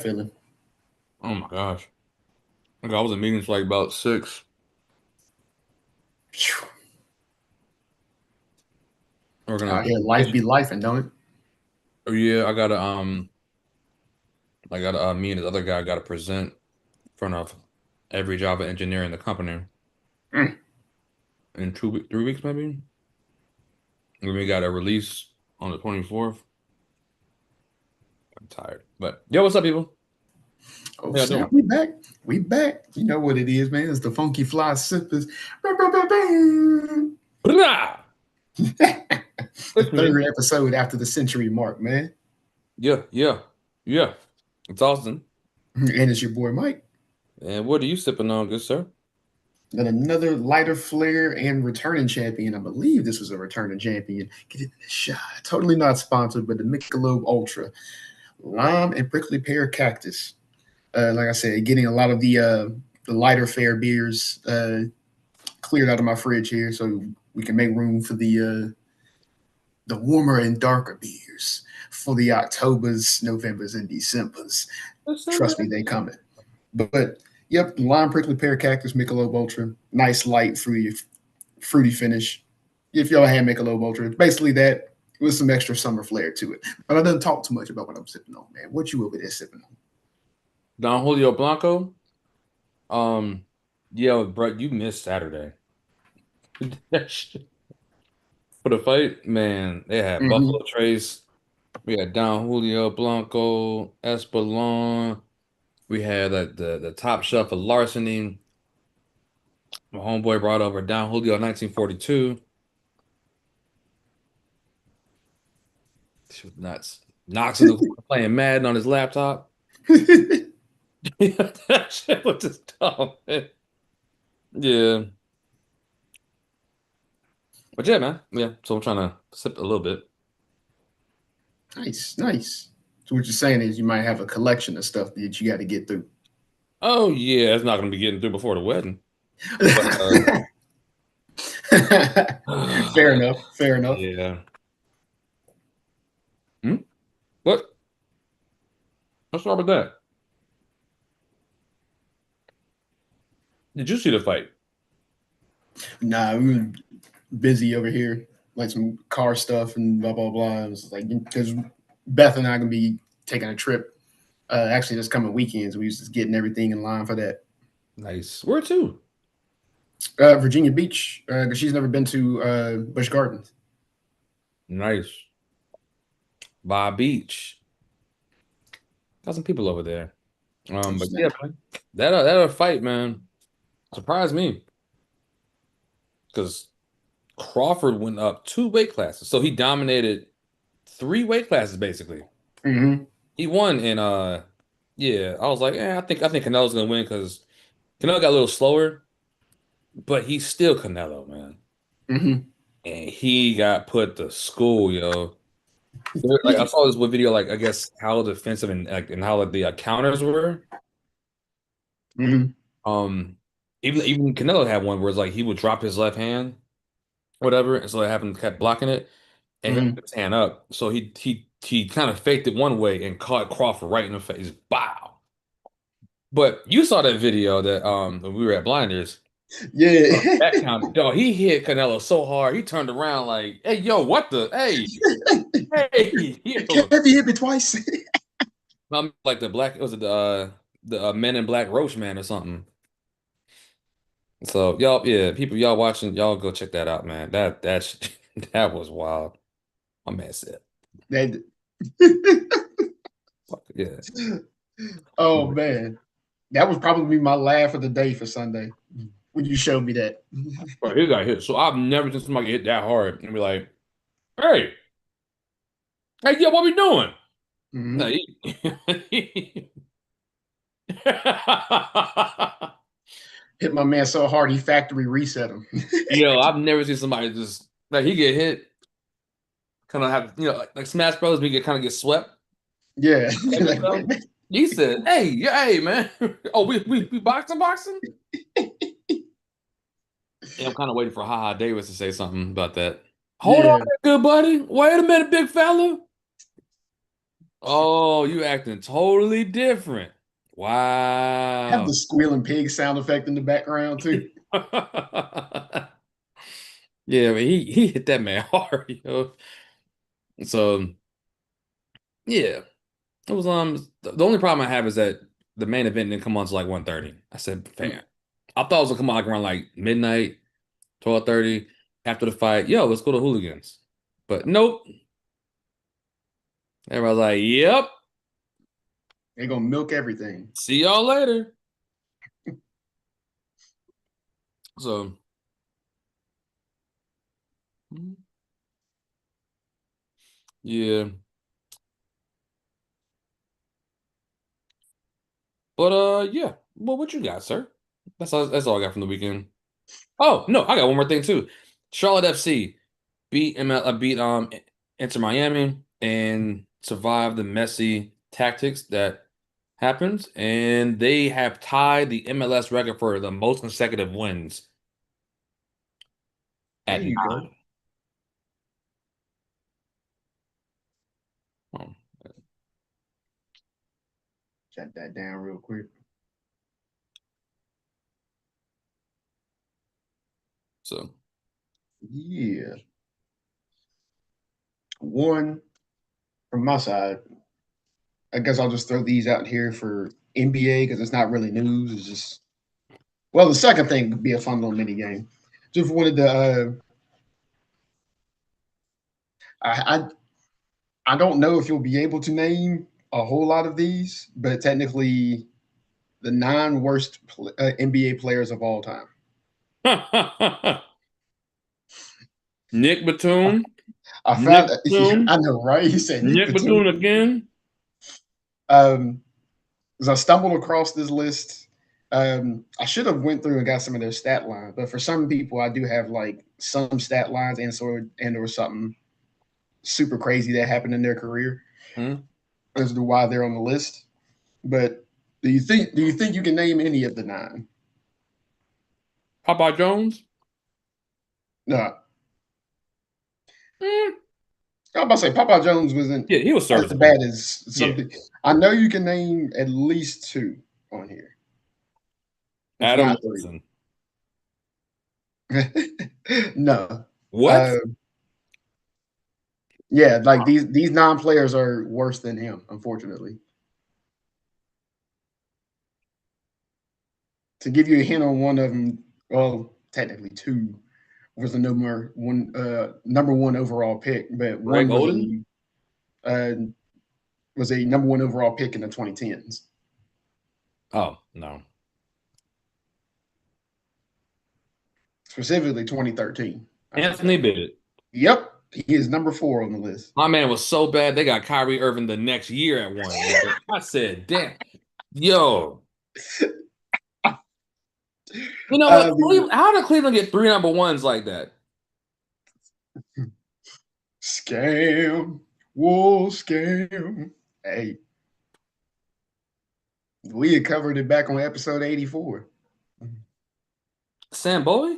feeling? Oh my gosh. Okay, I was in meetings for like about 6. Phew. We're Out gonna here, life be life, and don't it? oh yeah, I got me and this other guy gotta present in front of every Java engineer in the company Mm. in 3 weeks maybe. And we got a release on the 24th. I'm tired. But yo, what's up, people? Oh How y'all snap, doing? we back. We back. You know what it is, man. It's the Funky Fly Sippers. Blah! The It's me. third episode after the century mark, man. Yeah, yeah, yeah. It's Austin. And it's your boy Mike. And what are you sipping on, good sir? And another lighter flare and returning champion. I believe this was a returning champion. Get it in a shot. Totally not sponsored, but the Michelob Ultra. Lime and prickly pear cactus. Like I said, getting a lot of the lighter fare beers cleared out of my fridge here, so we can make room for the warmer and darker beers for the Octobers, Novembers, and Decembers. Trust me, they coming. But yep, lime prickly pear cactus Michelob Ultra, nice light fruity finish. If y'all had Michelob Ultra, it's basically that with some extra summer flair to it. But I didn't talk too much about what I'm sipping on, man. What you over there sipping on? Don Julio Blanco. Um, yeah, bro, you missed Saturday. That shit. For the fight, man, they had Mm-hmm. Buffalo Trace. We had Don Julio Blanco, Espelon. We had like the top shelf of Larceny. My homeboy brought over Don Julio 1942. She was nuts. Knox in the playing Madden on his laptop. That shit was just dumb, man. Yeah. But yeah, man. Yeah. So I'm trying to sip a little bit. Nice, nice. So what you're saying is you might have a collection of stuff that you got to get through. Oh yeah, it's not gonna be getting through before the wedding. But Fair enough. Fair enough. yeah. Hmm? What? What's wrong with that? Did you see the fight? Nah, we were busy over here, like some car stuff and blah blah blah. It was like because Beth and I gonna be taking a trip. Actually, this coming weekends, we was just getting everything in line for that. Nice. Where to? Virginia Beach, because she's never been to Busch Gardens. Nice. By Beach. Got some people over there. Oh, But yeah, snap. man. That fight, man, surprised me because Crawford went up 2 weight classes. So he dominated 3 weight classes basically. Mm-hmm. He won in yeah, I was like, I think Canelo's gonna win because Canelo got a little slower, but he's still Canelo, man. Mm-hmm. And he got put to school, yo. Like I saw this one video, like I guess how defensive and how like the counters were. Mm-hmm. Um, even Canelo had one where it's like he would drop his left hand, whatever, and so it happened kept blocking it, and he had Mm-hmm. his hand up. So he kind of faked it one way and caught Crawford right in the face. Bow. But you saw that video that when we were at Blinders. Yeah. That counted. Yo, he hit Canelo so hard, he turned around like, hey, yo, what the? Hey, yo. Can't be hit me twice. I'm like the black, was it the Men in Black Roach Man or something. So y'all, yeah, people, y'all watching, y'all go check that out, man. That's that was wild. My man said, That- fuck yeah. oh man, that was probably my laugh of the day for Sunday when you showed me that. Bro, he got hit. So I've never seen somebody get hit that hard and be like, hey, hey, yo, what we doing? No, Mhm. Hit my man so hard he factory reset him. Yo, I've never seen somebody just like he get hit, kind of have like Smash Brothers, we get kind of get swept. Yeah, Like like wait a yourself. minute. He said, "Hey, yeah, hey, man. Oh, we boxing." Yeah, I'm kind of waiting for Haha Davis to say something about that. Hold on, Yeah, there, good buddy. Wait a minute, big fella. Oh, you acting totally different. Have Wow. the squealing pig sound effect in the background too. Yeah, but he hit that man hard, yo. So yeah, it was the only problem I have is that the main event didn't come on until like 1:30. I said, fam. Mm. I thought it was gonna come on like around like midnight, 12:30 after the fight. Yo, let's go to Hooligans. But nope. Everybody's like, yep, They're gonna milk everything. see y'all later. So yeah. But yeah. Well, what you got, sir? That's all I got from the weekend. Oh, no, I got one more thing too. Charlotte FC beat Inter Miami and survived the messy tactics that happened, and they have tied the MLS record for the most consecutive wins There at you go. 9. Oh, Jot that down real quick. so Yeah. One from my side, I guess I'll just throw these out here for NBA because it's not really news. It's just well, the second thing could be a fun little mini game. Just wanted to. I I don't know if you'll be able to name a whole lot of these, but technically the nine worst NBA players of all time. Nick Batum, I Nick found, I Batum, know, right? He said Nick Nick Batum Batum. again. Um, as I stumbled across this list, I should have went through and got some of their stat lines, but for some people, I do have like some stat lines and or something super crazy that happened in their career Hmm? as to why they're on the list. But do you think you can name any of the nine? Papa Jones. No, Hmm. I'm about to say Papa Jones wasn't Yeah, he was as serviceable. bad as Yeah. something. I know you can name at least two on here, if Adam not three. Wilson. No. What? Uh, yeah, like these nine players are worse than him, unfortunately. To give you a hint on one of them, well, technically two was the number one overall pick, but Greg one Oden? uh, was a number one overall pick in the 2010s, Oh, no. specifically 2013, I should Anthony say. Bennett. Yep, he is number four on the list. My man was so bad they got Kyrie Irving the next year at one. Yo. I said, damn. Yo. You know what? The How did Cleveland get three number ones like that? scam, wool scam. Hey, we had covered it back on episode 84. Sam Bowie?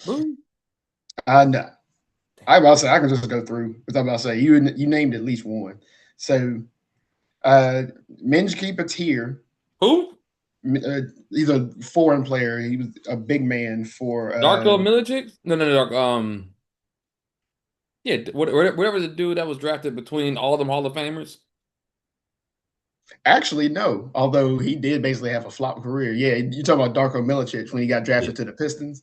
Bowie? I know. I about to say I can just go through because I'm about to say you named at least one. So uh Minjki Patir, Who? uh, he's a foreign player. He was a big man for Darko Milicic? No, no, no. Yeah, whatever the dude that was drafted between all them Hall of Famers. actually no, although he did basically have a flop career. Yeah, you talking about Darko Milicic when he got Yeah. drafted to the Pistons.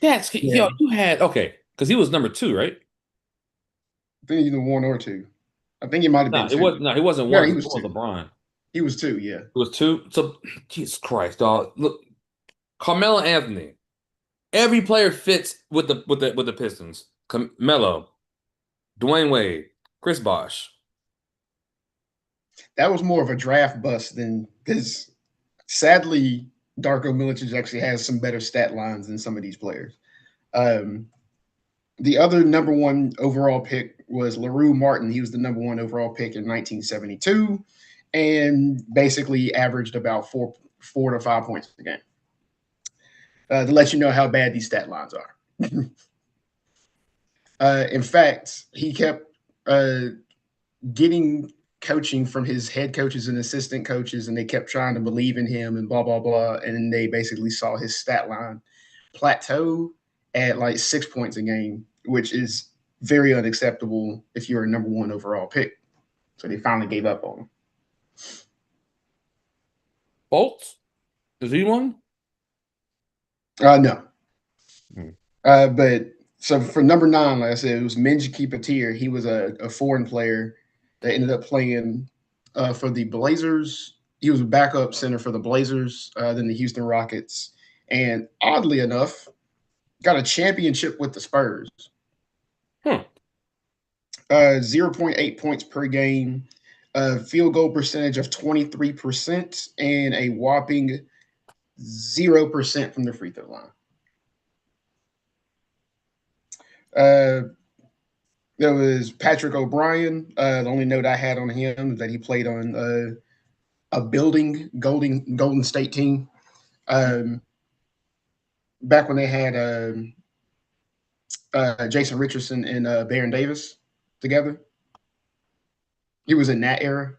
That's Yeah, yo, you had okay, because he was number two, right? I think either one or two. I think he might have been two. No, he wasn't No, one he because was it was two. LeBron. He was two. Yeah, It was two. So Jesus Christ, dog. Look, Carmelo Anthony. Every player fits with the Pistons. Carmelo, Dwayne Wade, Chris Bosh. that was more of a draft bust than because sadly Darko Milicic actually has some better stat lines than some of these players. Um, the other number one overall pick was LaRue Martin. He was the number one overall pick in 1972 and basically averaged about 4 to 5 points a game. To let you know how bad these stat lines are. In fact, he kept getting coaching from his head coaches and assistant coaches, and they kept trying to believe in him and blah blah blah. And they basically saw his stat line plateau at like 6 points a game, which is very unacceptable if you're a number one overall pick. So they finally gave up on him. Bolts? Is he one? No, Hmm. but so for number nine, like I said, it was Minji Patir. He was a foreign player that ended up playing for the Blazers. He was a backup center for the Blazers, then the Houston Rockets, and oddly enough, got a championship with the Spurs. Huh. 0.8 points per game, a field goal percentage of 23%, and a whopping 0% from the free throw line. Uh, there was Patrick O'Brien. The only note I had on him is that he played on a building Golden State team back when they had Jason Richardson and Baron Davis together. He was in that era.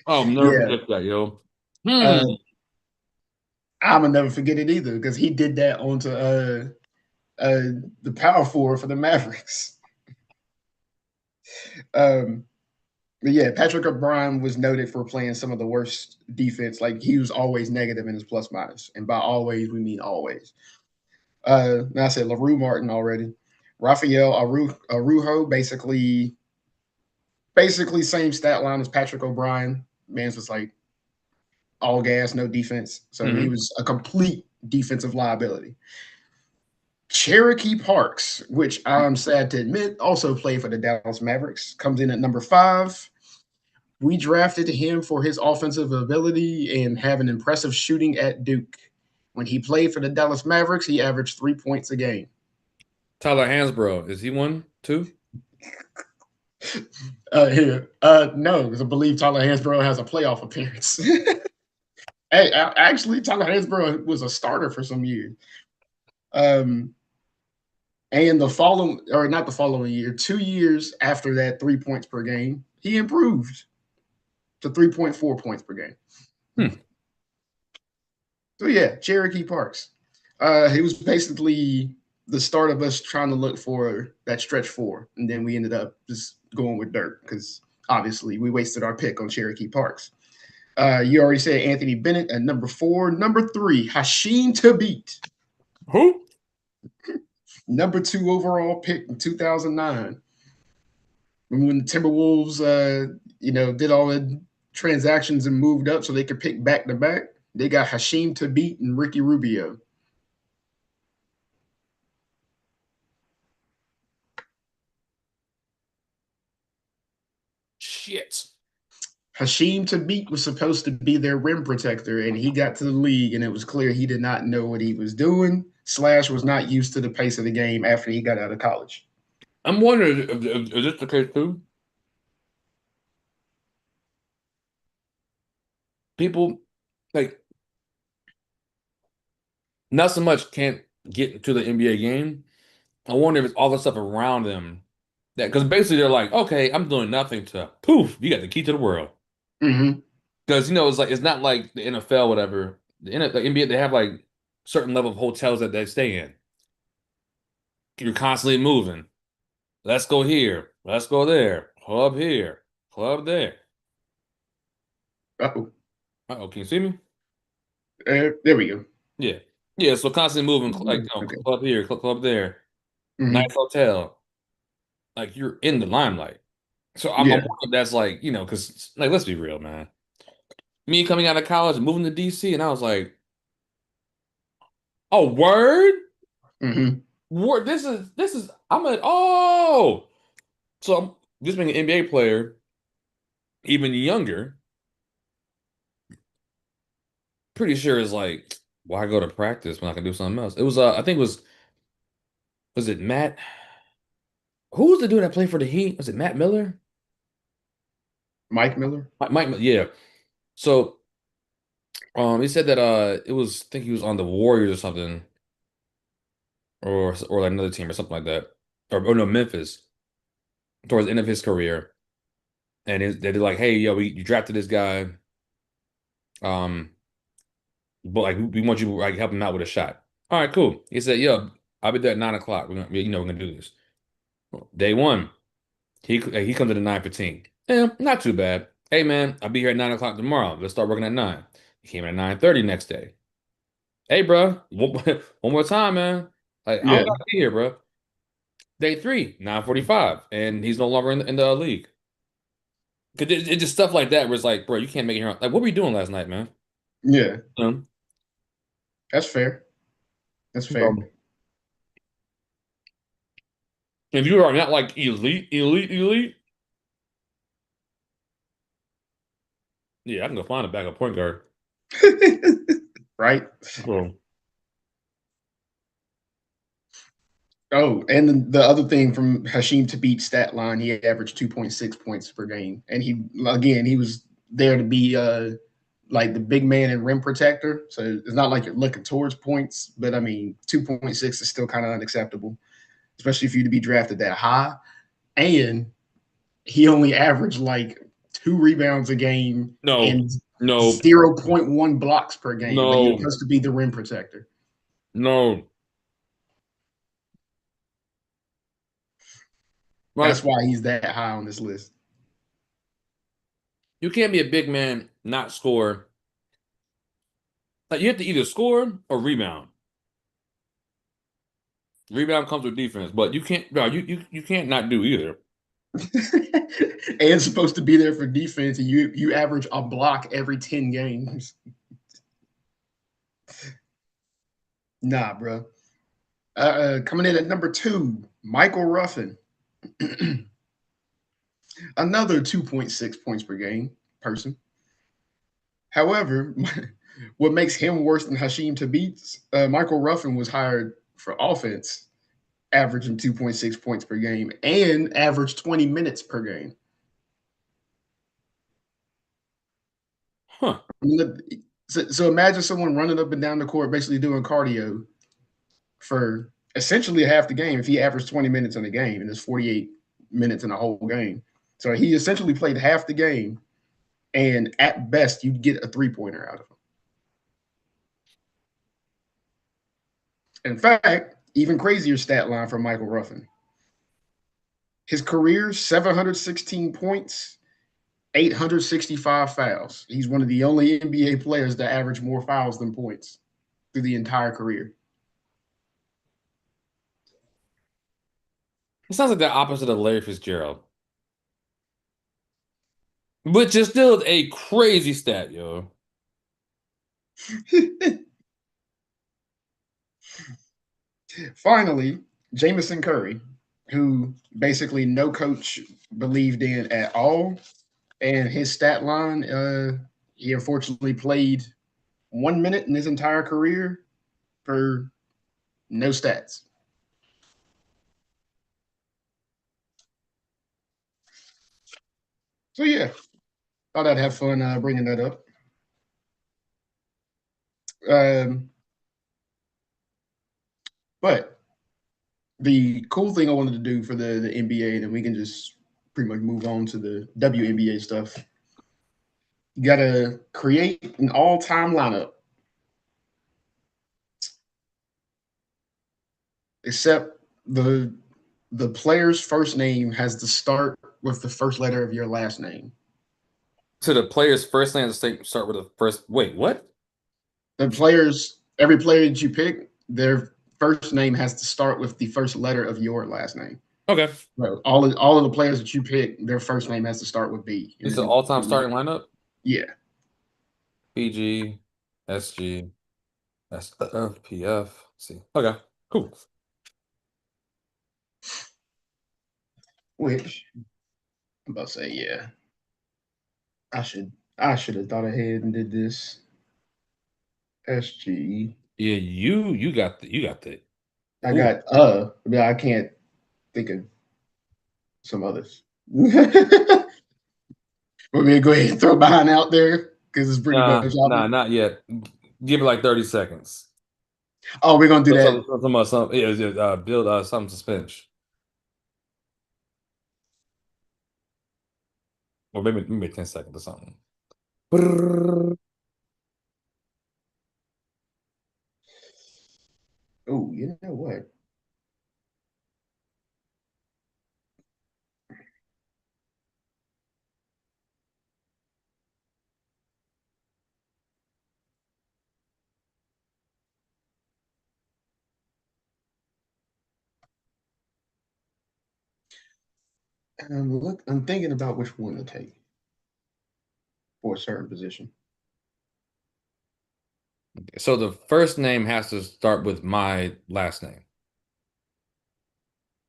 I'll never Yeah. forget that, yo. Hmm. Uh, I'm gonna never forget it either because he did that onto uh, the power forward for the Mavericks. Um, but yeah, Patrick O'Brien was noted for playing some of the worst defense. Like he was always negative in his plus minus, and by always we mean always. Now I said LaRue Martin already. Rafael Arujo, basically same stat line as Patrick O'Brien. Man's was like all gas, no defense. So he Hmm. was a complete defensive liability. Cherokee Parks, which I'm sad to admit also played for the Dallas Mavericks, comes in at number 5. We drafted him for his offensive ability and having impressive shooting at Duke. When he played for the Dallas Mavericks, he averaged 3 points a game. Tyler Hansbrough, is he one too? Here, no, because I believe Tyler Hansbrough has a playoff appearance. Hey, actually, Tyler Hansbrough was a starter for some years. Um, and the following, or not the following year, 2 years after that, 3 points per game, he improved to 3.4 points per game. Hmm. So yeah, Cherokee Parks. He was basically the start of us trying to look for that stretch four, and then we ended up just going with Dirk because obviously we wasted our pick on Cherokee Parks. You already said Anthony Bennett at number 4. Number 3, Hashim Tabit, Who? number 2 overall pick in 2009. When the Timberwolves, did all the transactions and moved up so they could pick back to back, they got Hashim Tabit and Ricky Rubio. Shit. Hashim Tabit was supposed to be their rim protector, and he got to the league, and it was clear he did not know what he was doing. Slash was not used to the pace of the game after he got out of college. I'm wondering if is this the case too? People like not so much can't get into the NBA game. I wonder if it's all the stuff around them that because basically they're like, okay, I'm doing nothing to poof, you got the key to the world. Mm-hmm. Because it's like it's not like the NFL, whatever. The NBA, they have like certain level of hotels that they stay in. You're constantly moving. Let's go here. Let's go there. Club here. Club there. Uh-oh. Uh-oh, can you see me? There we go. Yeah. Yeah, so constantly moving like Okay. club here, club there. Nice Mm-hmm. hotel. Like you're in the limelight. So I'm Yeah. wondering if that's like, because like let's be real, man. Me coming out of college and moving to DC, and I was like, oh, word? Mm-hmm. Word, this is I'm at oh. So I'm just being an NBA player, even younger, pretty sure is like, why go to practice when I can do something else? It was I think it was it Matt? Who was the dude that played for the Heat? Was it Matt Miller? Mike Miller. Mike, yeah. So he said that it was I think he was on the Warriors or something, or like another team or something like that. Or no, Memphis. towards the end of his career, and they're like, "Hey, yo, you drafted this guy, um, but like we want you to like help him out with a shot." All right, cool. He said, "Yo, I'll be there at 9 o'clock. We're gonna do this." Day one, he comes in at 9:15. Yeah, not too bad. Hey man, I'll be here at 9 o'clock tomorrow. Let's start working at 9. He came in at 9:30 next day. Hey, bro, one more time, man. Like I don't Yeah, gotta be here, bro. Day three, 9:45, and he's no longer in the league. Cause it's just stuff like that where it's like, bro, you can't make it here. Like, what were you doing last night, man? yeah, Um, that's fair. That's fair. um, if you are not like elite, yeah, I can go find a backup point guard. Right? Cool. Oh, and the other thing from Hashim Thabit's stat line, he averaged 2.6 points per game. And he was there to be like the big man and rim protector. So it's not like you're looking towards points, but I mean, 2.6 is still kind of unacceptable, especially for you to be drafted that high. And he only averaged like 2 rebounds a game No, and no, 0.1 blocks per game, but he was no, supposed to be the rim protector. no. That's Like, why he's that high on this list. you can't be a big man, not score. Like, you have to either score or rebound. Rebound comes with defense, but you can't, bro, you can't not do either. And supposed to be there for defense, and you average a block every 10 games. Nah, bro. Coming in at number 2, Michael Ruffin. Another 2.6 points per game person. However, what makes him worse than Hashim Thabit, Michael Ruffin was hired for offense, averaging 2.6 points per game and averaged 20 minutes per game. Huh. I mean, so imagine someone running up and down the court, basically doing cardio for essentially half the game if he averaged 20 minutes in a game and there's 48 minutes in a whole game. So he essentially played half the game, and at best, you'd get a 3-pointer out of him. In fact, even crazier stat line for Michael Ruffin. His career, 716 points, 865 fouls. He's one of the only NBA players that average more fouls than points through the entire career. It sounds like the opposite of Larry Fitzgerald, which is still a crazy stat, yo. Finally, Jamison Curry, who basically no coach believed in at all. And his stat line, he unfortunately played 1 minute in his entire career for no stats. So, yeah, thought I'd have fun bringing that up. Um, but the cool thing I wanted to do for the NBA, and then we can just pretty much move on to the WNBA stuff. You got to create an all time lineup, except the player's first name has to start with the first letter of your last name. So the player's first name has to start with the first. Wait, what? Every player that you pick, their first name has to start with the first letter of your last name. Okay. So all of the players that you pick, their first name has to start with B. And It's the then all-time starting lineup. yeah. PG, SG, SFPF. See. Okay. Cool. Which I'm about to say, yeah. I should have thought ahead and did this. SG. Yeah, you got the. I Ooh. got but I can't think of some others. Want me to go ahead and throw mine out there? Because it's pretty much Nah, obvious. not yet. Give it like 30 seconds. Oh, we're gonna do that. Some, some, some, yeah, build some suspense. Or maybe 10 seconds or something. Brrr. Oh, you know what? I'm thinking about which one to take for a certain position. So the first name has to start with my last name.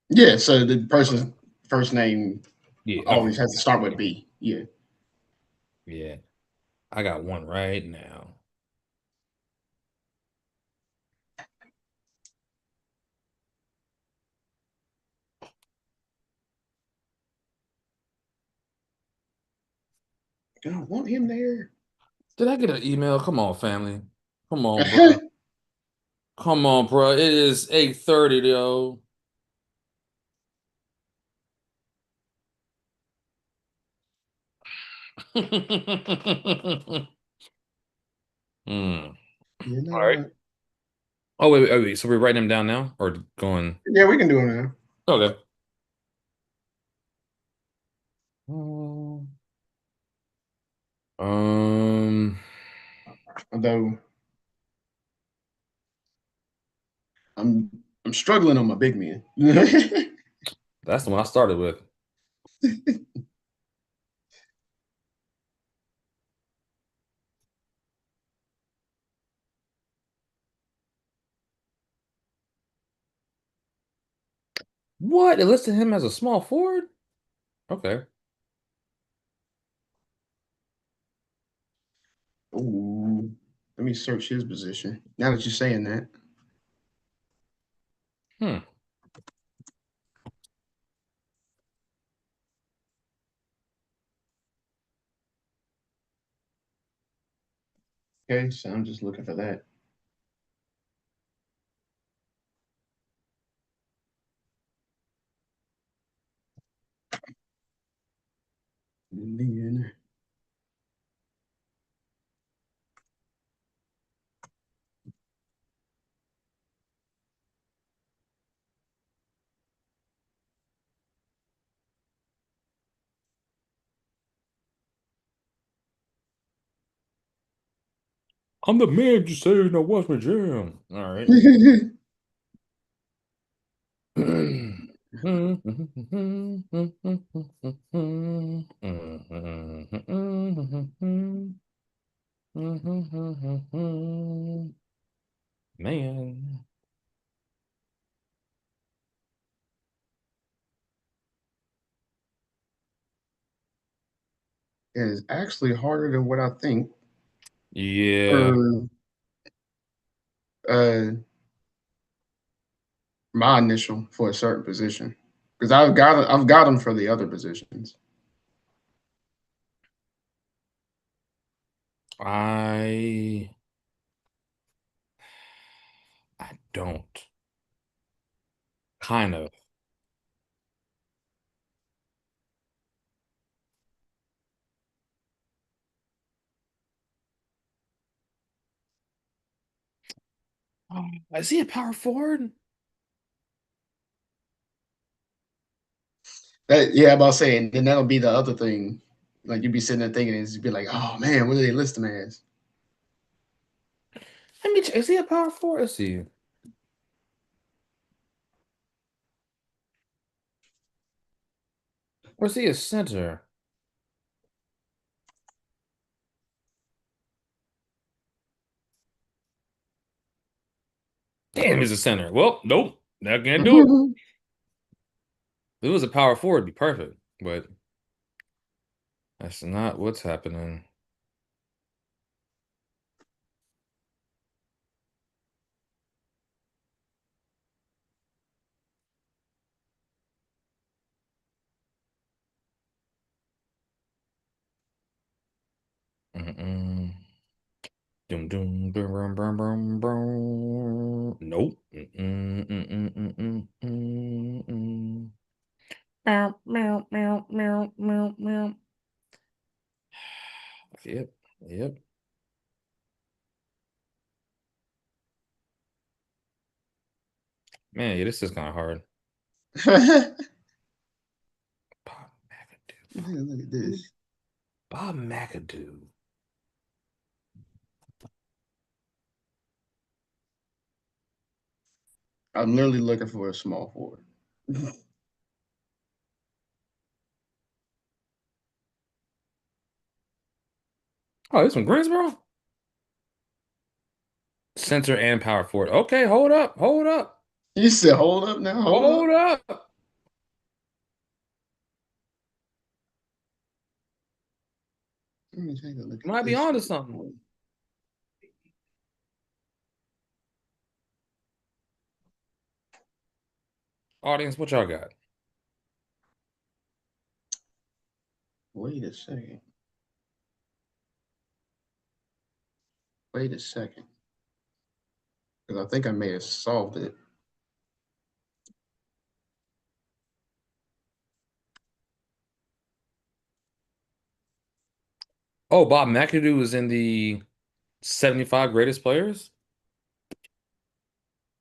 Yeah, so the person's first name Yeah, okay. always has to start with B. Yeah. Yeah. I got one right now. Do I want him there? Did I get an email? Come on, family. Come on, bro. Come on, bro. It is 8:30, yo. Hmm. You know All right. what? Oh, wait. So we're writing them down now or going? Yeah, we can do it now. Okay. Um, um, Although I'm I'm struggling on my big men. that's the one I started with. What? It listed him as a small forward? Okay. Ooh, let me search his position. Now that you're saying that, Hmm. okay, so I'm just looking for that. And then I'm the man you say no watch my jam. All right. Man. it is actually harder than what I think Yeah. for uh my initial for a certain position because I've got them for the other positions. I I don't. Kind of. Is he a power forward? Yeah, I'm about saying then that'll be the other thing. Like you'd be sitting there thinking, is you'd be like, oh man, what do they list him as? Let me check. Is he a power forward? Let's see. Or is he a center? Damn, he's a center. Well, nope. That can't do it. If it was a power forward, it'd be perfect. But that's not what's happening. Mm-mm. Doom, doom, boom, boom, boom, boom, boom. Nope. Mm-mm, mm-mm, mm-mm, mm-mm. Meow, meow, meow, meow, meow, meow. Yep. Yep. Man, yeah, this is kind of hard. Look Bob McAdoo. at this. Bob McAdoo. I'm literally looking for a small forward. Oh, this from Greensboro? Center and power forward. Okay, hold up. Hold up. You said, hold up now, hold up. Hold up. Let me take a look You at might be this onto real something. quick. Audience, what y'all got? Wait a second. Wait a second. Because I think I may have solved it. Oh, Bob McAdoo is in the 75 greatest players?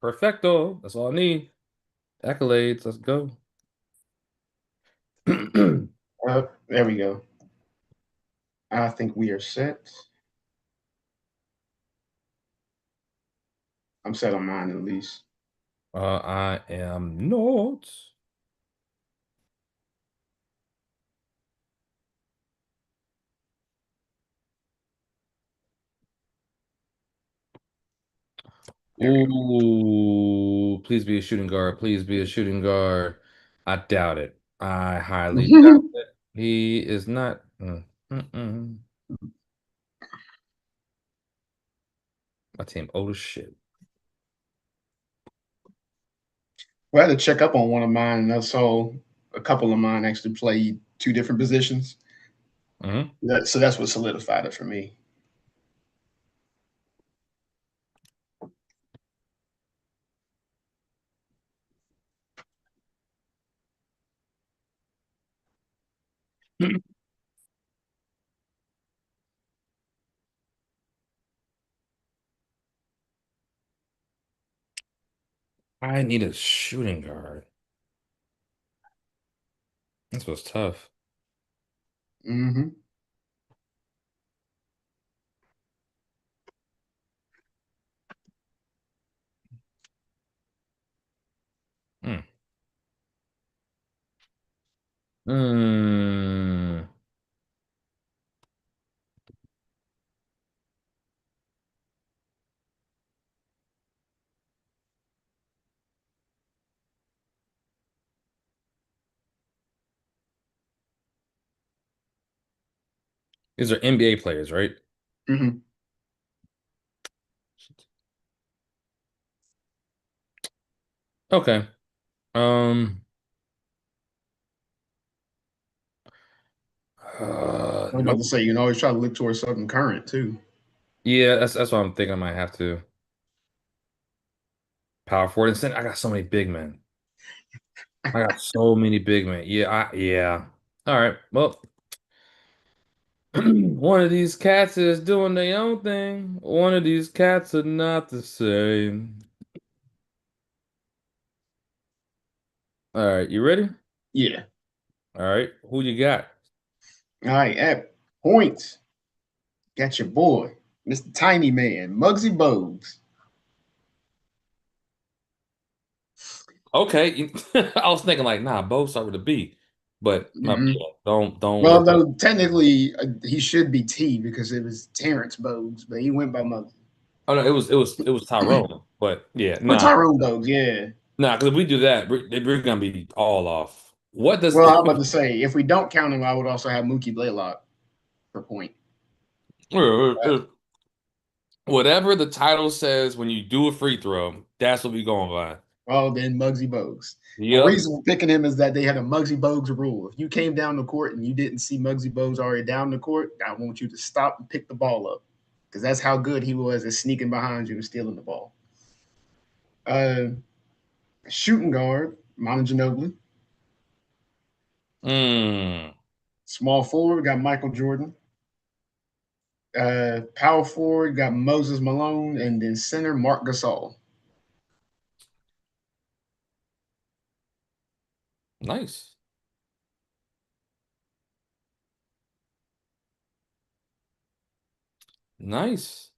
Perfecto. That's all I need. Accolades. Let's go. There we go. I think we are set. I'm set on mine at least. I am not. There we go. Ooh, please be a shooting guard. Please be a shooting guard. I doubt it. I highly doubt it. He is not. Mm. My team old as shit. Well, I had to check up on one of mine, and I saw a couple of mine actually play two different positions. Hmm. So that's what solidified it for me. I need a shooting guard. This was tough. Mm-hmm. Hmm. Mm. These are NBA players, right? Mm-hmm. Okay. Um. I was about to Nope. say, you can always try to look towards something current too. Yeah, that's what I'm thinking. I might have to power forward. Instead, I got so many big men. I got so many big men. Yeah. All right. Well, one of these cats is doing their own thing. One of these cats are not the same. All right, you ready? Yeah. All right, who you got? All right. At points, got your boy, Mr. Tiny Man, Muggsy Bogues. Okay, I was thinking like, nah, both start with a B, but my Mm-hmm. yeah, don't Well, worry. though technically he should be T because it was Terrence Bogues, but he went by Muggsy. Oh no, it was Tyrone, but yeah, Or nah, Tyrone Bogues, yeah. nah, because if we do that, we're gonna be all off. What does Well, I'm about to say, if we don't count him, I would also have Mookie Blaylock for point. whatever the title says when you do a free throw, that's what we going by. Oh, then Muggsy Bogues. The Yep. reason we're picking him is that they had a Muggsy Bogues rule. If you came down the court and you didn't see Muggsy Bogues already down the court, I want you to stop and pick the ball up because that's how good he was at sneaking behind you and stealing the ball. Uh, Shooting guard, Manu Ginobili. Mm. Small forward, we got Michael Jordan. Power forward got Moses Malone, and then center Mark Gasol. Nice. Nice.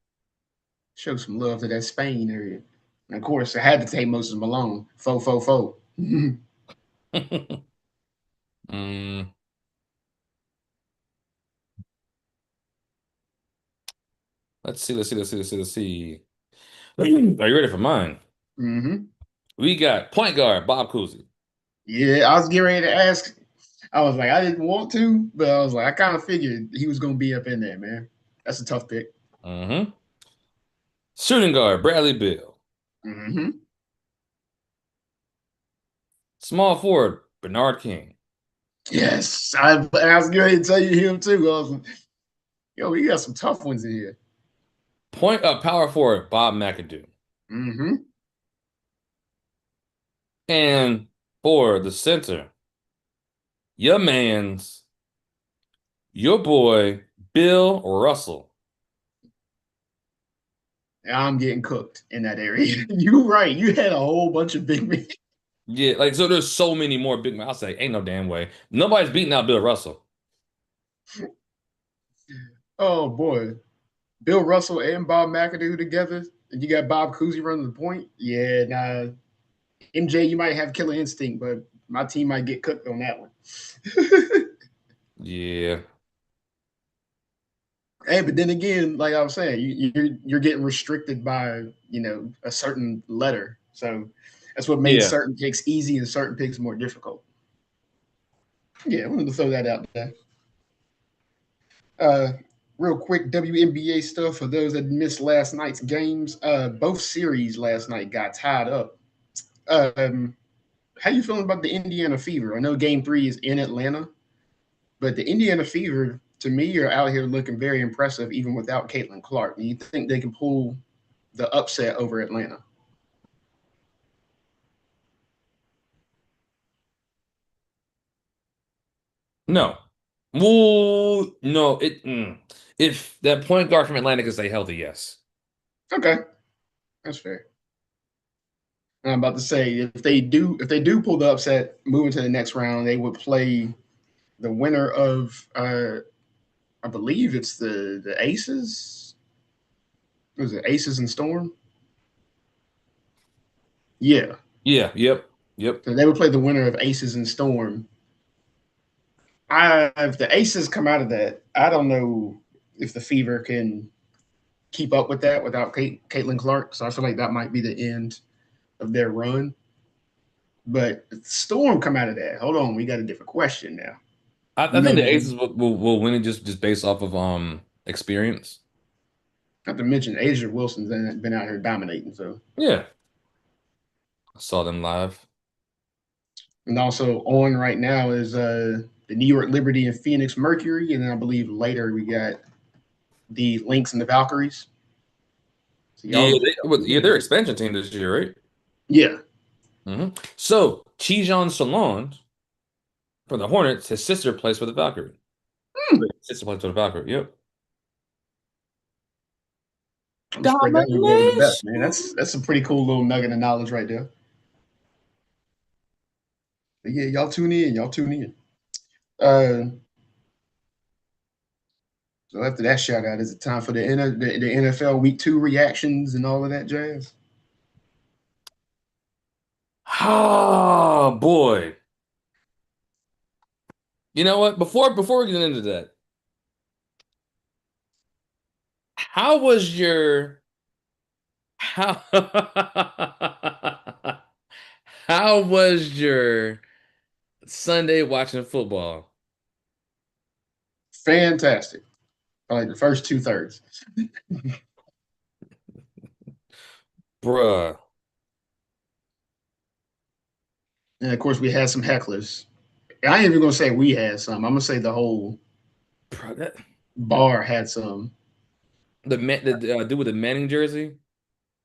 Show some love to that Spain area. And of course, I had to take Moses Malone. Fo fo fo. Mm, let's see. Let's see. Let's see. Let's see. Let's see. Are you ready for mine? Mm-hmm. We got point guard Bob Cousy. Yeah, I was getting ready to ask. I was like, I didn't want to, but I was like, I kind of figured he was going to be up in there, man. That's a tough pick. Mm-hmm. Shooting guard Bradley Beal. Mm-hmm. Small forward Bernard King. Yes, I was going to tell you him too. I was like, yo, we got some tough ones in here. Point power forward Bob McAdoo. Mm-hmm. And for the center, your man's, your boy, Bill Russell. I'm getting cooked in that area. You're right. You had a whole bunch of big men. Yeah, like so there's so many more big men. I'll say, ain't no damn way. Nobody's beating out Bill Russell. Oh boy, Bill Russell and Bob McAdoo together, and you got Bob Cousy running the point. Yeah, nah. MJ, you might have killer instinct, but my team might get cooked on that one. Yeah. Hey, but then again, like I was saying, you're getting restricted by a certain letter, so that's what made Yeah. certain picks easy and certain picks more difficult. Yeah, I wanted to throw that out there. Uh, Real quick, WNBA stuff for those that missed last night's games. Both series last night got tied up. Um, how you feeling about the Indiana Fever? I know Game 3 is in Atlanta, but the Indiana Fever, to me, are out here looking very impressive, even without Caitlin Clark. Do you think they can pull the upset over Atlanta? No. Well, no. If that point guard from Atlanta can stay healthy, yes. Okay, that's fair. And I'm about to say if they do pull the upset, moving to the next round, they would play the winner of I believe it's the Aces. Was it Aces and Storm? Yeah. Yeah. Yep. Yep. So they would play the winner of Aces and Storm. If the Aces come out of that, I don't know if the Fever can keep up with that without Caitlin Clark. So I feel like that might be the end of their run. But if the Storm come out of that, hold on, we got a different question now. I You think the Aces mentioned, will win it just based off of experience. not to mention, Asia Wilson's been out here dominating. So, Yeah. I saw them live. and also on right now is the New York Liberty and Phoenix Mercury, and then I believe later we got the Lynx and the Valkyries. So Yeah, y'all, yeah, their expansion team this year, right? yeah. So Chijon Solange from the Hornets, his sister plays for the Valkyrie. Hmm. His sister plays for the Valkyrie. Yep. I'm spread that one over the best, man. Domination. That's a pretty cool little nugget of knowledge right there. But yeah, y'all tune in. Y'all tune in. Uh, so after that shout out, is it time for the NFL Week 2 reactions and all of that jazz? Oh boy. You know what? Before we get into that, how was your how how was your Sunday watching football? Fantastic. Like the first 2/3. Bruh. And of course, we had some hecklers. I ain't even gonna say we had some. I'm gonna say the whole Bruh, bar had some. the dude with the Manning jersey.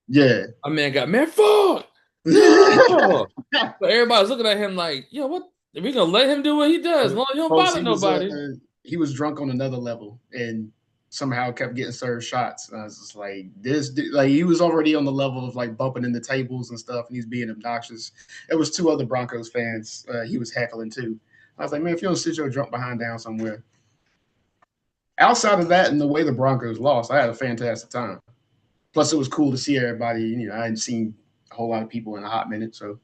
Yeah. My man got man fuck. No. So everybody's looking at him like, yo, what? Are we gonna let him do what he does? As long as he don't Folks, bother nobody. he was drunk on another level, and somehow kept getting served shots. And I was just like, like he was already on the level of like bumping into tables and stuff, and he's being obnoxious. It was two other Broncos fans he was heckling too. I was like, man, if you don't sit your drunk behind down somewhere. Outside of that and the way the Broncos lost, I had a fantastic time. Plus, it was cool to see everybody. You know, I hadn't seen a whole lot of people in a hot minute, so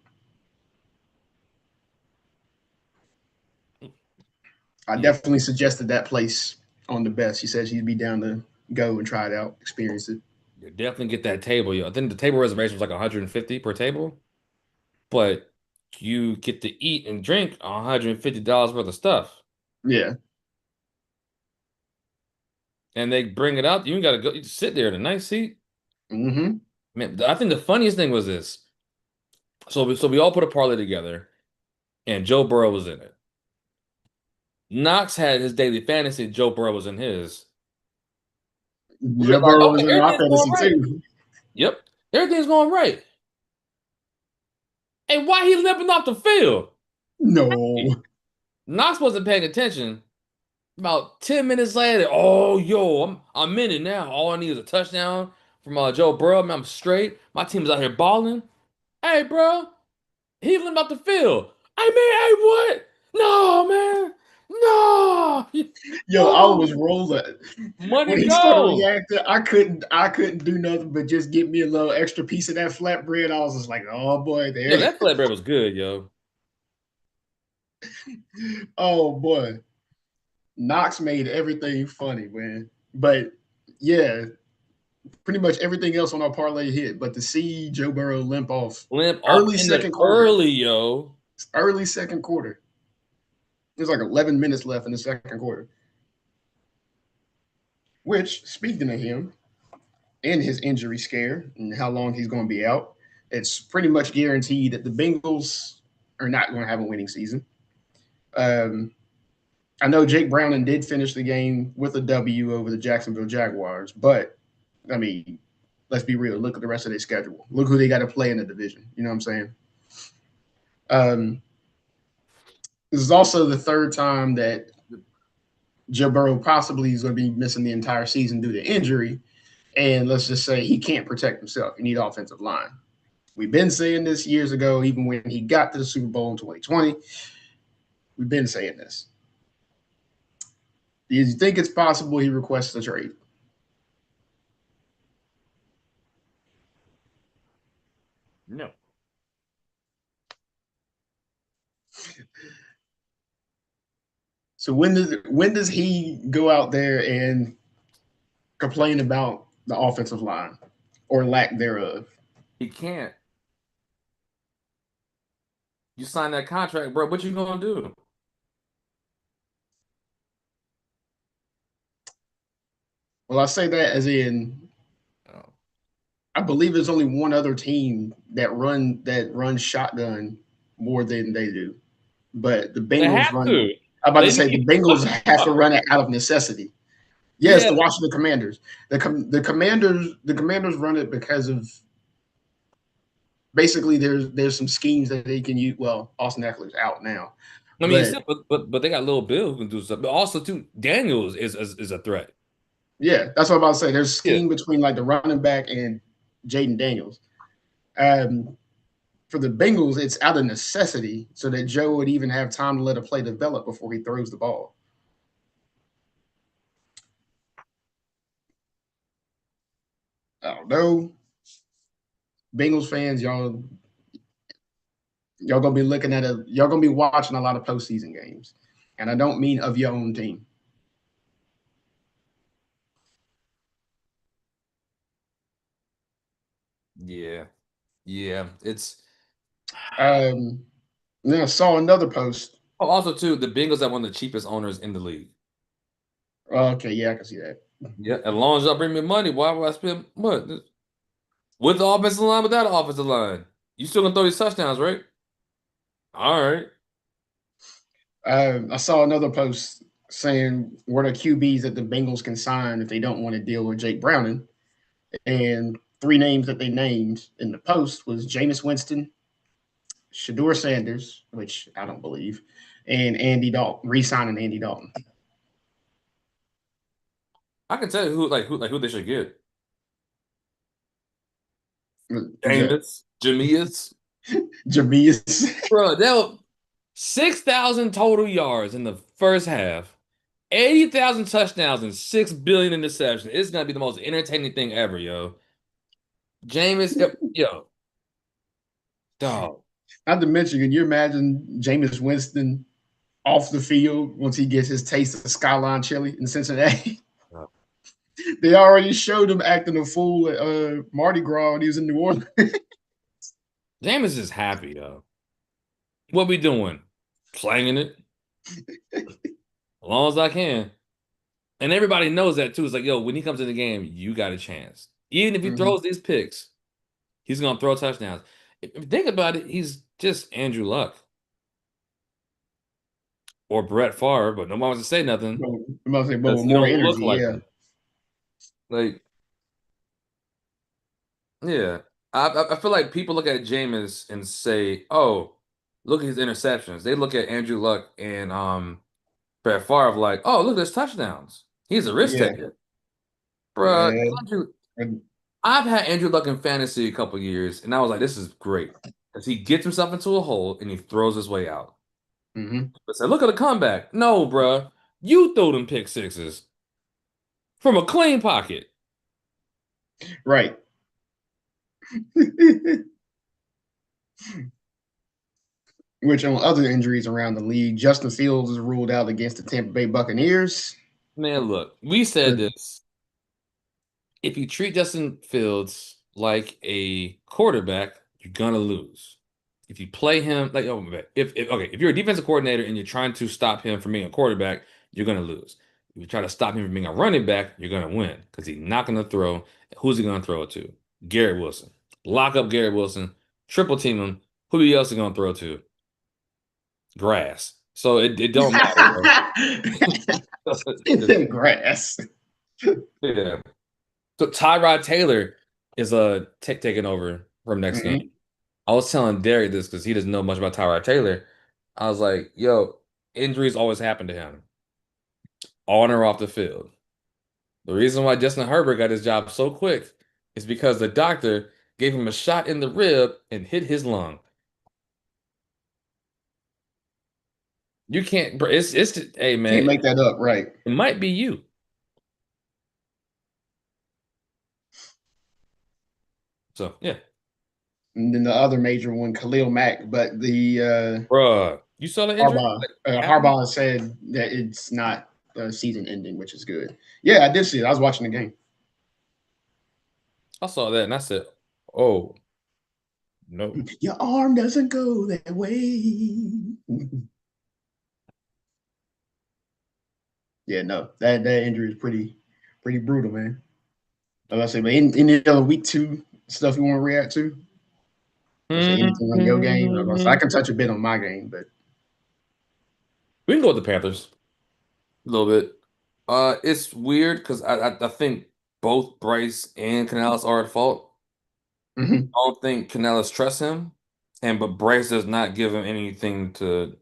I Yeah, definitely suggested that place on the best. She said she'd be down to go and try it out, experience it. you definitely get that table, yo. I think the table reservation was like 150 per table, but you get to eat and drink $150 worth of stuff. Yeah. And they bring it out. You ain't gotta go. You just sit there in a nice seat. Mm-hmm. Man, I think the funniest thing was this. So we all put a parlay together, and Joe Burrow was in it. Knox had his daily fantasy. Joe Burrow was in his. We were Joe like, Burrow was okay, in my everything's going fantasy right. too. Yep, everything's going right. And why he limping off the field? No. Knox wasn't paying attention. About 10 minutes later, oh yo, I'm in it now. All I need is a touchdown from Joe Burrow. Man, I'm straight. My team's out here balling. Hey, bro, he limped off the field. I mean, hey, what? No, man, no, Yo, I was no. rolling. Money When he started gone. reacting, I couldn't do nothing but just get me a little extra piece of that flatbread. I was just like, oh boy, Yo, there. that flatbread was good, yo. Oh boy. Knox made everything funny, man. But yeah, pretty much everything else on our parlay hit. But to see Joe Burrow limp off Limp off early in the second quarter, early, yo. early second quarter. There's like 11 minutes left in the second quarter. Which, speaking of him and his injury scare and how long he's going to be out, it's pretty much guaranteed that the Bengals are not going to have a winning season. Um, I know Jake Browning did finish the game with a W over the Jacksonville Jaguars, but I mean, let's be real. Look at the rest of their schedule. Look who they got to play in the division. You know what I'm saying? Um, this is also the third time that Joe Burrow possibly is going to be missing the entire season due to injury. And let's just say he can't protect himself. You need offensive line. We've been saying this years ago, even when he got to the Super Bowl in 2020. We've been saying this. Do you think it's possible he requests a trade? No. So when does he go out there and complain about the offensive line or lack thereof? He can't. You signed that contract, bro. What you gonna do? Well, I say that as in Oh. I believe there's only one other team that runs shotgun more than they do. But the They Bengals have run. to. I'm about to They say the need Bengals have to fuck. run it out of necessity. Yes, Yeah, the Washington Commanders. The Commanders run it because of basically there's some schemes that they can use. Well, Austin Eckler's out now, I mean, but still, but they got little Bill who can do stuff. But also, too, Daniels is a threat. yeah, that's what I'm about to say. There's a Yeah. scheme between like the running back and Jaden Daniels. Um, for the Bengals, it's out of necessity so that Joe would even have time to let a play develop before he throws the ball. I don't know. Bengals fans, y'all gonna be looking at y'all gonna be watching a lot of postseason games. And I don't mean of your own team. Yeah. Yeah. It's Then I saw another post. oh, also too, the Bengals have one of the cheapest owners in the league. Okay, yeah, I can see that. Yeah. As long as y'all bring me money, why would I spend what? With the offensive line, without the offensive line. You still gonna throw these touchdowns, right? All right. I saw another post saying what are QBs that the Bengals can sign if they don't want to deal with Jake Browning. And three names that they named in the post was Jameis Winston, Shador Sanders, which I don't believe, and Andy Dalton, re-signing Andy Dalton. I can tell you who they should get. Who's that? Jameis. Jameis. Bro, they'll 6,000 total yards in the first half, 80,000 touchdowns, and 6 billion interceptions. It's gonna be the most entertaining thing ever, yo. Jameis, yo, dog. Not to mention, can you imagine Jameis Winston off the field once he gets his taste of Skyline Chili in Cincinnati? They already showed him acting a fool at Mardi Gras when he was in New Orleans. Jameis is happy, yo. What we doing? Slanging it as long as I can. And everybody knows that too. It's like, yo, when he comes in the game, you got a chance. Even if he Mhm. throws these picks, he's gonna throw touchdowns. If you think about it, he's just Andrew Luck or Brett Favre, but nobody wants to say nothing I'm about to say, but because with he more don't look energy, like yeah. him. Like, yeah, I feel like people look at Jameis and say, "Oh, look at his interceptions." They look at Andrew Luck and Brett Favre like, "Oh, look at his touchdowns. He's a risk Yeah. taker, bro." Yeah. Andrew, I've had Andrew Luck in fantasy a couple years, and I was like, "This is great," because he gets himself into a hole and he throws his way out. Hmm. But say, "Look at the comeback." No, bro, you threw them pick sixes from a clean pocket. Right. Which on other injuries around the league, Justin Fields is ruled out against the Tampa Bay Buccaneers. Man, look, we said this. If you treat Justin Fields like a quarterback, you're gonna lose. If you play him like oh my bad. If okay, if you're a defensive coordinator and you're trying to stop him from being a quarterback, you're gonna lose. If you try to stop him from being a running back, you're gonna win because he's not gonna throw. Who's he gonna throw it to? Garrett Wilson. Lock up Garrett Wilson, triple team him. Who else is gonna throw to? Grass. So it don't matter, bro. Grass. Yeah. So Tyrod Taylor is taking over from next game. Hmm. I was telling Derek this because he doesn't know much about Tyrod Taylor. I was like, yo, injuries always happen to him, on or off the field. The reason why Justin Herbert got his job so quick is because the doctor gave him a shot in the rib and hit his lung. You can't, bro, hey Can't man, make that up, right? it might be you. So yeah, And then the other major one, Khalil Mack, but the bruh, you saw the injury? Harbaugh Like, happened? Harbaugh said that it's not season ending, which is good. Yeah, I did see it. I was watching the game. I saw that and I said, oh no. Your arm doesn't go that way. Yeah, no, that injury is pretty brutal, man. Like I say, but any other week two stuff you want to react to? I say anything on your game. I We can touch a bit on my game, but can go with the Panthers a little bit. It's weird because I think both Bryce and Canales are at fault. mhm. I don't think Canales trusts him, and but Bryce does not give him anything to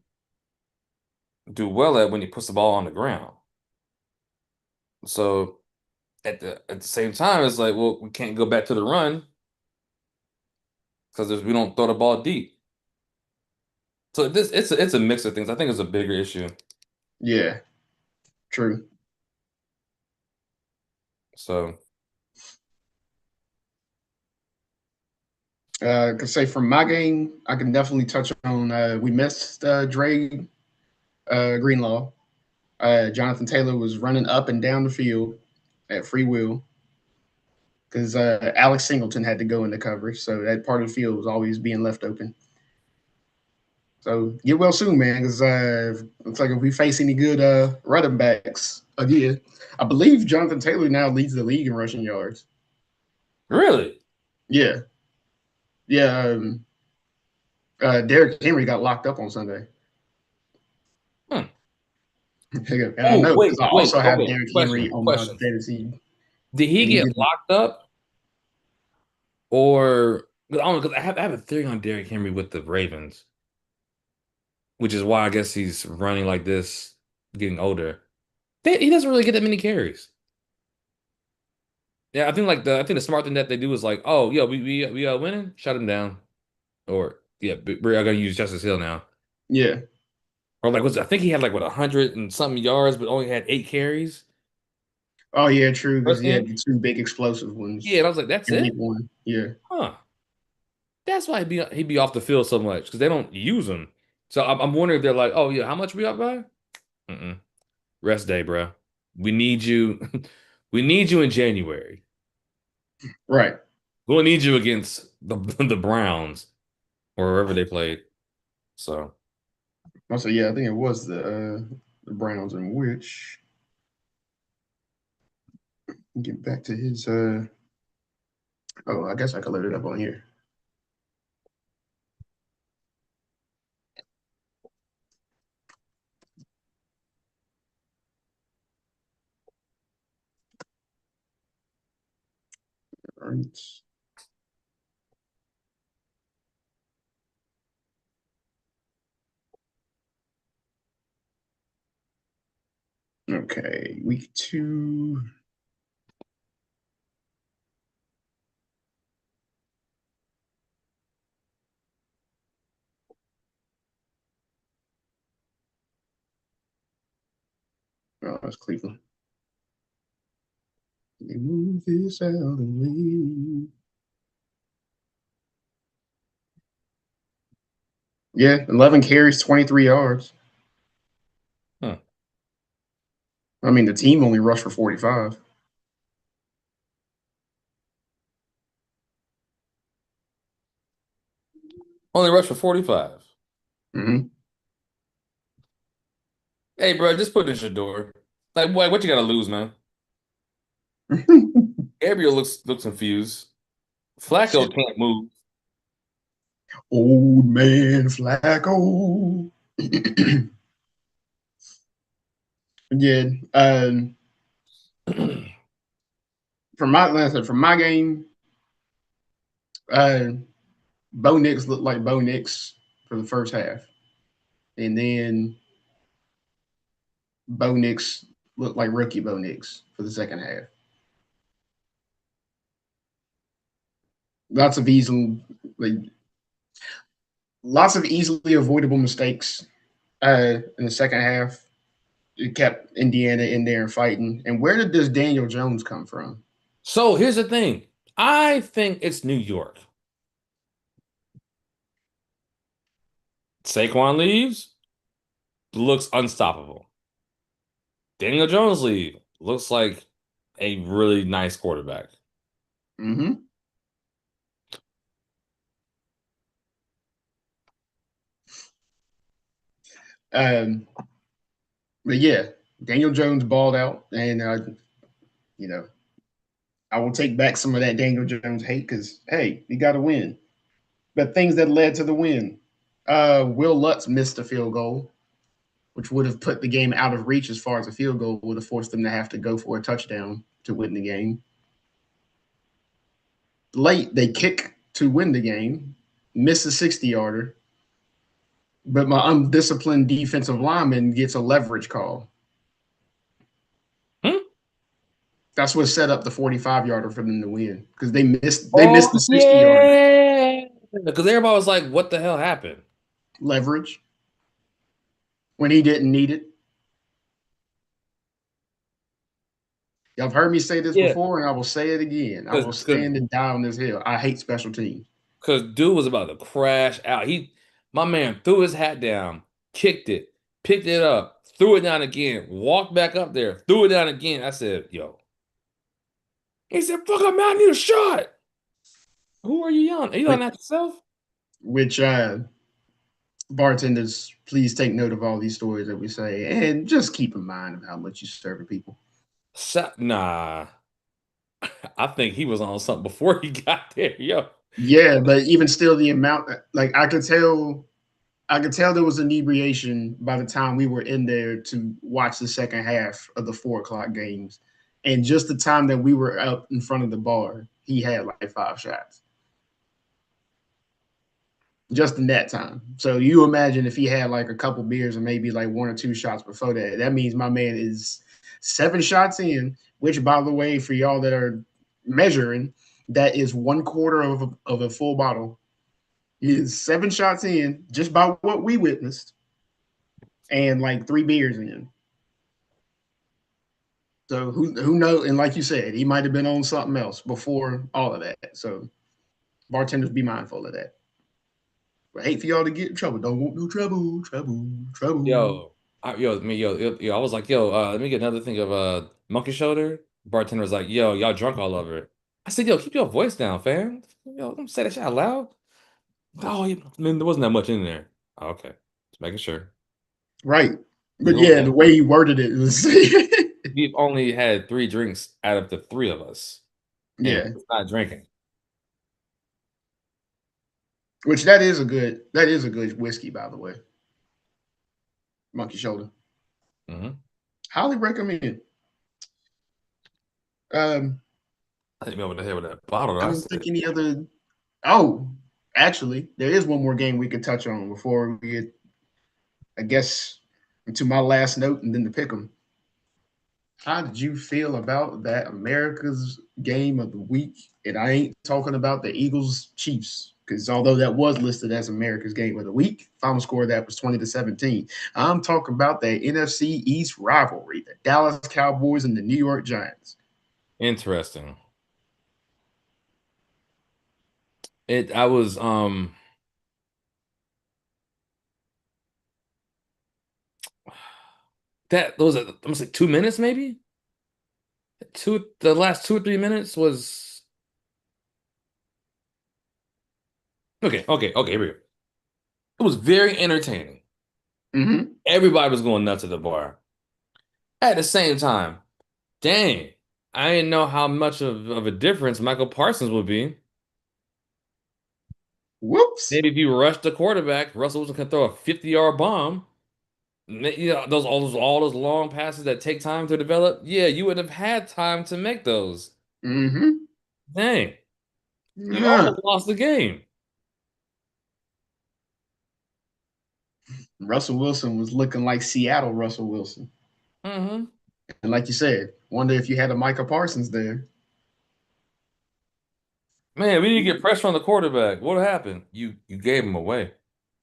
do well at when he puts the ball on the ground. So at the same time, it's like, well, we can't go back to the run because we don't throw the ball deep. So it's a mix of things. I think it's a bigger issue. Yeah, true. So Could say from my game, I can definitely touch on. We missed Dre Greenlaw. Jonathan Taylor was running up and down the field at free will because Alex Singleton had to go into coverage, so that part of the field was always being left open. So get well soon, man, because looks like if we face any good running backs again, I believe Jonathan Taylor now leads the league in rushing yards. really, Yeah, yeah. Derrick Henry got locked up on Sunday. hmm. And I Oh know because wait, I wait. also have Okay, Derrick Henry question, on my question. fantasy, Did he and he get didn't. locked up? Or 'cause I don't know because I have a theory on Derrick Henry with the Ravens, which is why I guess he's running like this, getting older. He doesn't really get that many carries. Yeah, I think the smart thing that they do is like, oh yeah, we winning, shut him down, or yeah, we're gonna use Justice Hill now, Yeah. or like I think he had like what 100 and something yards, but only had 8 carries Oh yeah, true. Because first he had game. the two big explosive Yeah, ones and I was like, that's in week it, one. Yeah. huh? That's why he'd be off the field so much because they don't use him. So I'm wondering if they're like, oh yeah, how much we up by? Mm-mm. Rest day, bro. We need you. We need you in January. Right. We'll need you against the the Browns or wherever they played. So Also, yeah, I think it was the Browns in which get back to his oh, I guess I could load it up on here. All right. Okay, week two. Oh, that's Cleveland. They move this out of the way. Yeah, 11 carries, 23 yards. huh. I mean, the team only rushed for 45. Only rushed for 45. Mm-hmm. Hey, bro, just put in your door. Like, what you gotta lose, man? Gabriel looks confused. Flacco can't move. Old man Flacco. Yeah. From my last from my game, uh, Bo Nix looked like Bo Nix for the first half, and then Bo Nix looked like rookie Bo Nix for the second half. Lots of easily, like, lots of easily avoidable mistakes in the second half. It kept Indiana in there and fighting. And where did this Daniel Jones come from? So here's the thing. I think it's New York. Saquon leaves, looks unstoppable. Daniel Jones leave, looks like a really nice quarterback. Mm-hmm. Um, but yeah, Daniel Jones balled out, and you know, I will take back some of that Daniel Jones hate because hey, you got to win. But things that led to the win. Will Lutz missed a field goal, which would have put the game out of reach as far as a field goal would have forced them to have to go for a touchdown to win the game. Late, they kick to win the game, miss a 60-yarder, but my undisciplined defensive lineman gets a leverage call. Hmm? That's what set up the 45-yarder for them to win because they missed the Oh 60-yarder yeah. Because everybody was like, what the hell happened? leverage when he didn't need it. Y'all have heard me say this Yeah. before, and I will say it again. I will Because stand and die on this hill. I hate special teams. Cause dude was about to crash out. My man threw his hat down, kicked it, picked it up, threw it down again, walked back up there, threw it down again. I said, "Yo," he said, "Fuck, I'm out. I need a shot." Who are you yelling? Are you yelling Which, at yourself? which bartenders, please take note of all these stories that we say, and just keep in mind of how much you serve people. Nah, I think he was on something before he got there. Yo, Yeah, but even still, the amount, like I could tell there was inebriation by the time we were in there to watch the second half of the 4 o'clock games, and just the time that we were up in front of the bar, he had like 5 shots just in that time. So you imagine if he had like a couple beers and maybe like 1 or 2 shots before that. That means my man is 7 shots in. Which, by the way, for y'all that are measuring, that is one quarter of a full bottle. He is 7 shots in just by what we witnessed, and like 3 beers in. So who knows? And like you said, he might have been on something else before all of that. So bartenders, be mindful of that. I hate for y'all to get in trouble. Don't want no trouble, trouble, trouble. I was like, yo, let me get another thing of monkey shoulder. Bartender was like, yo, y'all drunk all over it. I said, yo, keep your voice down, fam. Yo, don't say that shit out loud. Oh, I mean, there wasn't that much in there. Oh, okay, just making sure. Right. But We've yeah, only the had, way he worded it was we've only had 3 drinks out of the three of us, and yeah. it's not drinking. Which that is a good whiskey, by the way. Monkey shoulder. Hmm. Highly recommend. Um, I didn't know what the hell with that bottle. I I don't said, think any other. Oh, actually, there is one more game we could touch on before we get, I guess, into my last note and then to pick them. How did you feel about that America's game of the week? And I ain't talking about the Eagles Chiefs, because although that was listed as America's game of the week, final score of that was 20-17. I'm talking about the NFC East rivalry, the Dallas Cowboys and the New York Giants. interesting. I was that those I'm gonna say 2 minutes maybe. The last 2 or 3 minutes was okay. Here we go. It was very entertaining. Mm-hmm. Everybody was going nuts at the bar. At the same time, dang, I didn't know how much of a difference Michael Parsons would be. Whoops. Maybe if you rush the quarterback, Russell Wilson can throw a 50-yard bomb. You know, all those long passes that take time to develop. Yeah, you would have had time to make those. Mm-hmm. Dang, you Yeah. almost lost the game. Russell Wilson was looking like Seattle Russell Wilson. Hmm. And like you said, wonder if you had a Micah Parsons there. Man, we didn't get pressure on the quarterback. What happened? You gave him away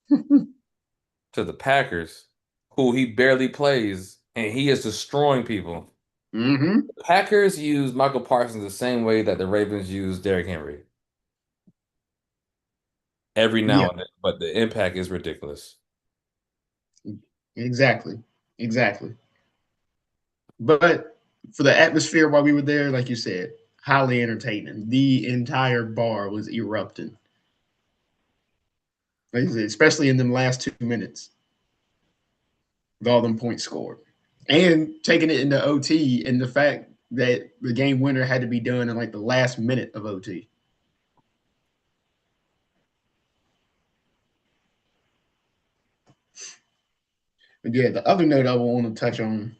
to the Packers, who he barely plays, and he is destroying people. Mm-hmm. The Packers use Michael Parsons the same way that the Ravens use Derrick Henry every Yeah, now and then, but the impact is ridiculous. exactly. Exactly. But for the atmosphere while we were there, like you said, highly entertaining. The entire bar was erupting. Like you said, especially in them last 2 minutes with all them points scored. And taking it into OT and the fact that the game winner had to be done in like the last minute of OT. But yeah, the other note I want to touch on,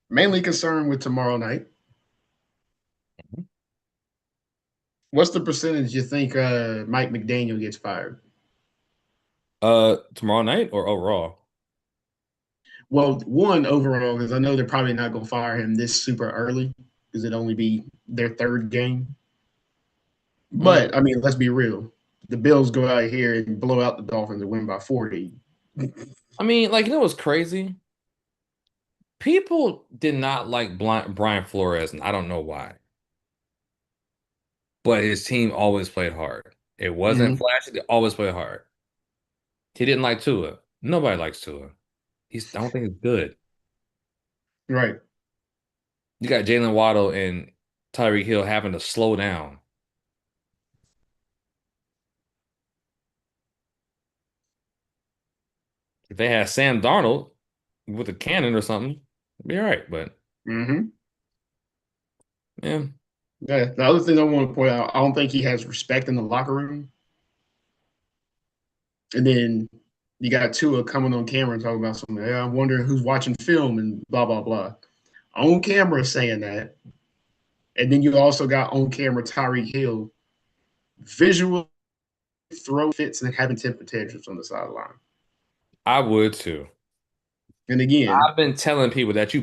mainly concerned with tomorrow night. What's the percentage you think Mike McDaniel gets fired? Tomorrow night or overall? Well, one overall, because I know they're probably not going to fire him this super early because it'd only be their third game. Mm. But I mean, let's be real. The Bills go out here and blow out the Dolphins and win by 40. I mean, like, you know what's crazy? People did not like Brian Flores, and I don't know why. But his team always played hard. It wasn't Mm-hmm. flashy. They always played hard. He didn't like Tua. Nobody likes Tua. I don't think he's good. Right. You got Jalen Waddle and Tyreek Hill having to slow down. If they had Sam Darnold with a cannon or something, it'd be all right. But Mm-hmm. yeah, Yeah. The other thing I want to point out, I don't think he has respect in the locker room. And then you got Tua coming on camera and talking about something. Yeah, I'm wondering who's watching film and blah blah blah. On camera saying that, and then you also got on camera Tyreek Hill visual throw fits and having temper tantrums on the sideline. I would too. And again, I've been telling people that you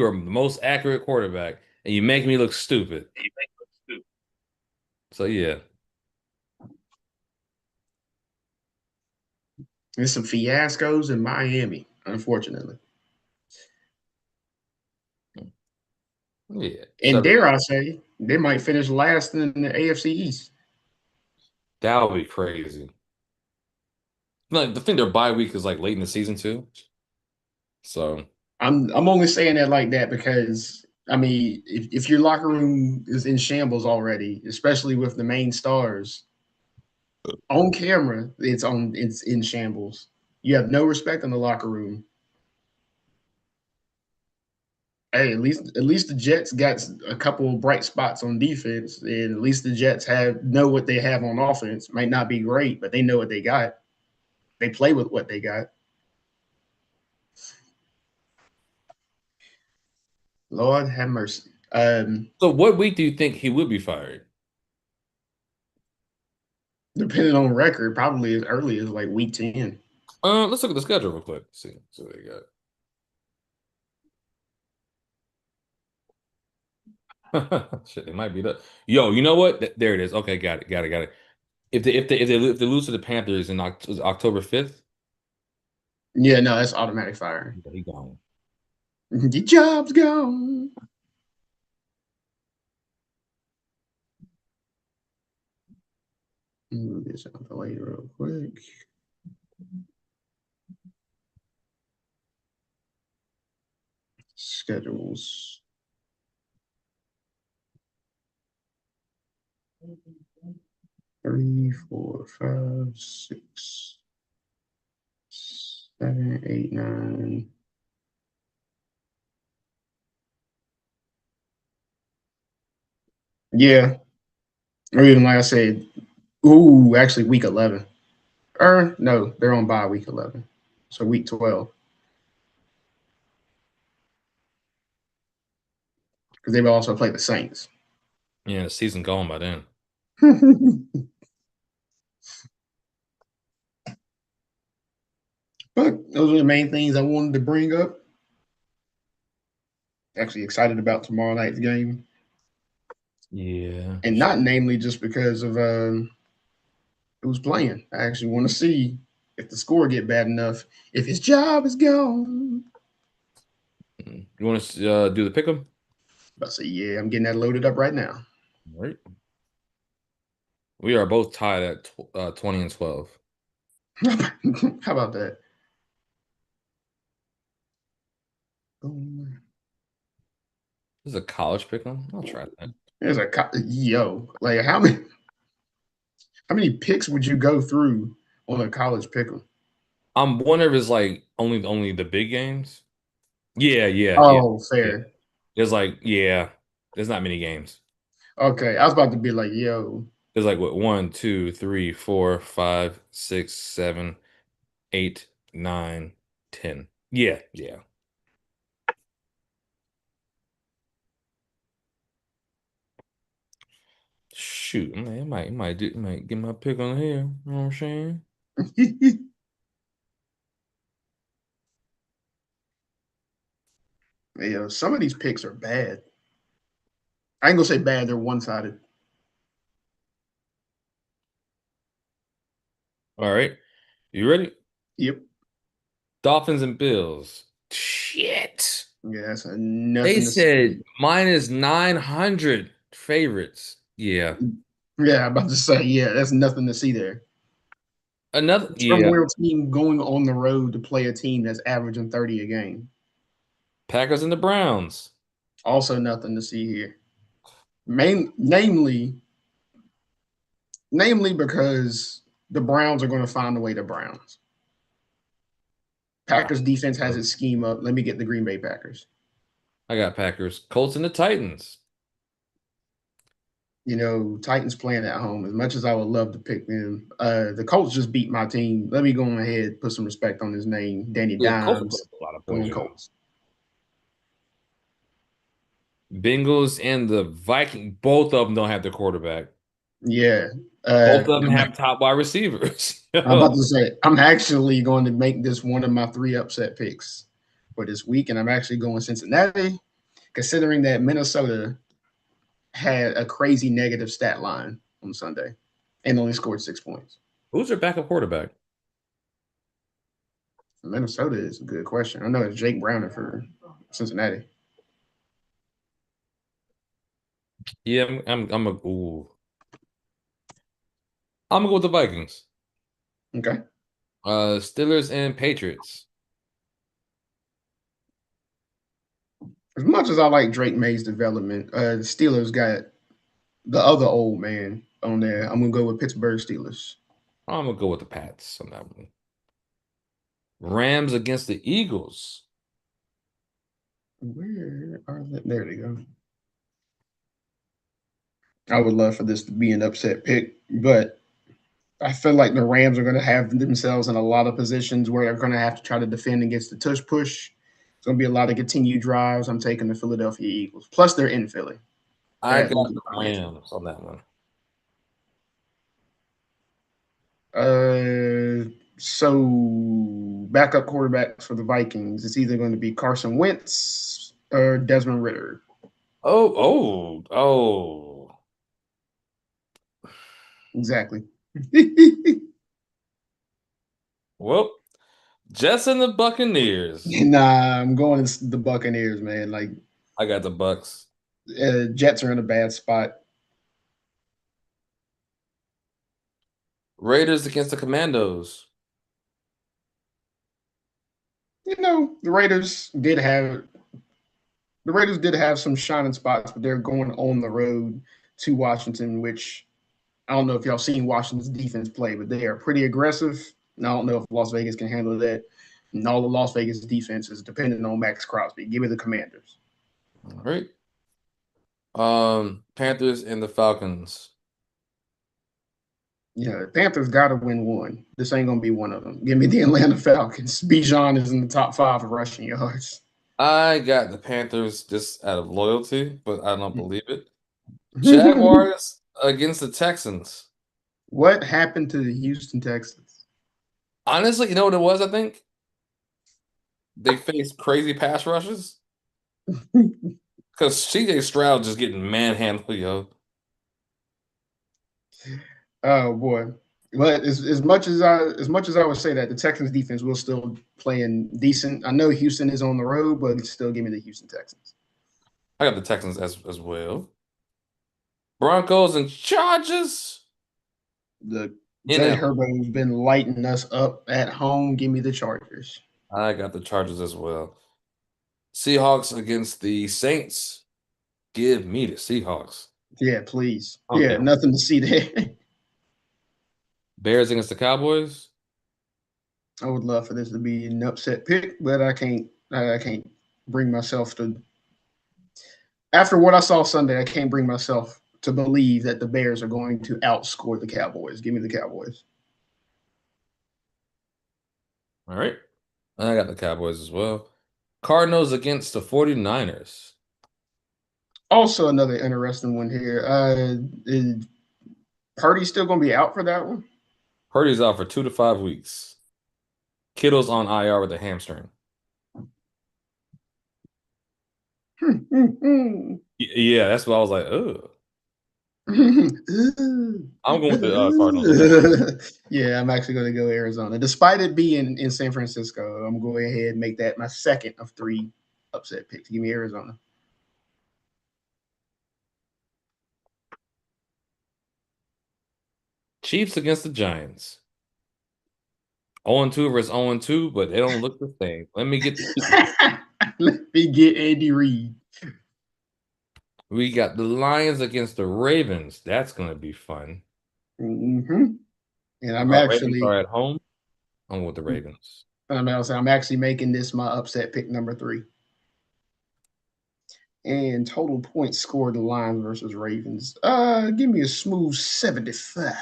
are the most accurate quarterback, and you make me look stupid. So yeah, There's some fiascos in Miami, unfortunately. yeah. And So dare I say, they might finish last in the AFC East. that would be crazy. Like the thing, their bye week is like late in the season too. So I'm only saying that like that because I mean, if your locker room is in shambles already, especially with the main stars on camera, it's in shambles. You have no respect in the locker room. Hey, at least the Jets got a couple of bright spots on defense, and at least the Jets have know what they have on offense. Might not be great, but they know what they got. They play with what they got. Lord have mercy. so what week do you think he would be fired? Depending on record, probably as early as like week 10. Let's look at the schedule real quick. See what they got. Shit, it might be the. Yo, you know what? There it is. Okay, got it. If they lose to the Panthers in October 5th, Yeah, no, that's automatic firing. he gone. The job's gone. Move this out the way real quick. Schedules. 3, 4, 5, 6, 7, 8, 9. Yeah. Or even like I said, ooh, actually week 11. Or no, they're on bye week 11. So week 12. Because they've also played the Saints. Yeah, the season gone by then. But those are the main things I wanted to bring up. Actually excited about tomorrow night's game. Yeah, for And sure. not namely just because of who's playing. I actually want to see if the score get bad enough, if his job is gone. You want to do the pick 'em? But I say, yeah, I'm getting that loaded up right now. All right. We are both tied at 20 and 12. How about that? Boom. This is a college pick 'em. I'll try that. There's a yo, like how many picks would you go through on a college pick'em? I'm wondering if it's like only the big games. Yeah. Oh, Yeah. fair. There's like there's not many games. Okay, I was about to be like, yo, There's like what 1, 2, 3, 4, 5, 6, 7, 8, 9, 10. Yeah. Shoot, man, might get my pick on here. You know what I'm saying? yeah, some of these picks are bad. I ain't gonna say bad; they're one sided. All right. You ready? Yep. Dolphins and Bills. Shit. Yeah, that's They nothing to said see. minus 900 favorites. Yeah. Yeah, I'm about to say, yeah, that's nothing to see there. Another, yeah. Turmoil team going on the road to play a team that's averaging 30 a game. Packers and the Browns. Also, nothing to see here. Namely because the Browns are going to find a way to Browns. I, Packers defense has its scheme up. Let me get the Green Bay Packers. I got Packers. Colts and the Titans. You know, Titans playing at home. As much as I would love to pick them, the Colts just beat my team. Let me go ahead put some respect on his name, Danny Yeah, Colts put Dimes. up a lot of points, Going yeah. Colts. Bengals and the Viking, both of them don't have the quarterback. Yeah. Both of them have top wide receivers. I'm about to say, I'm actually going to make this one of my 3 upset picks for this week, and I'm actually going Cincinnati considering that Minnesota had a crazy negative stat line on Sunday and only scored 6 points. Who's their backup quarterback? Minnesota is a good question. I know it's Jake Browning for Cincinnati. Yeah, I'm gonna go with the Vikings. Okay. Steelers and Patriots. As much as I like Drake May's development, the Steelers got the other old man on there. I'm gonna go with Pittsburgh Steelers. I'm gonna go with the Pats on that one. Rams against the Eagles. Where are they? There they go. I would love for this to be an upset pick, but I feel like the Rams are going to have themselves in a lot of positions where they're going to have to try to defend against the tush push. It's going to be a lot of continued drives. I'm taking the Philadelphia Eagles. Plus, they're in Philly I at got Lucas the Financial. Rams on that one. So backup quarterbacks for the Vikings. It's either going to be Carson Wentz or Desmond Ritter. Oh. Exactly. Well, Jets and the Buccaneers. Nah, I'm going to the Buccaneers, man. Like I got the Bucks. Jets are in a bad spot. Raiders against the Commandos. You know, the Raiders did have some shining spots, but they're going on the road to Washington, which I don't know if y'all seen Washington's defense play, but they are pretty aggressive. And I don't know if Las Vegas can handle that. And all the Las Vegas defense is dependent on Max Crosby. Give me the Commanders. All right. Panthers and the Falcons. Yeah, the Panthers got to win one. This ain't gonna be one of them. Give me the Atlanta Falcons. Bijan is in the top 5 of rushing yards. I got the Panthers just out of loyalty, but I don't believe it. Jaguars against the Texans. What happened to the Houston Texans? Honestly, you know what it was, I think? They faced crazy pass rushes. Because CJ Stroud just getting manhandled, yo. Oh boy. But as much as I would say that the Texans defense will still playing decent. I know Houston is on the road, but still give me the Houston Texans. I got the Texans as well. Broncos and Chargers The in Jay Atlanta. Herbo's been lighting us up at home. Give me the Chargers. I got the Chargers as well. Seahawks against the Saints. Give me the Seahawks. Yeah, please. I don't Yeah, care. nothing to see there. Bears against the Cowboys. I would love for this to be an upset pick, but I can't. I can't bring myself to. After what I saw Sunday, I can't bring myself to believe that the Bears are going to outscore the Cowboys. Give me the Cowboys. All right. I got the Cowboys as well. Cardinals against the 49ers. Also, another interesting one here. Is Purdy still going to be out for that one? Purdy's out for 2 to 5 weeks. Kittle's on IR with a hamstring. Yeah, that's what I was like. Oh, I'm going with the Cardinals on that one. Yeah, I'm actually going to go Arizona. Despite it being in San Francisco, I'm going to go ahead and make that my second of 3 upset picks. Give me Arizona. Chiefs against the Giants. 0-2 versus 0-2, but they don't look the same. Let me get the Chiefs. Let me get Andy Reid. We got the Lions against the Ravens. That's going to be fun. Mm-hmm. And Ravens are at home. I'm with the Ravens. I'm actually making this my upset pick number 3. And total points scored the Lions versus Ravens. Give me a smooth 75.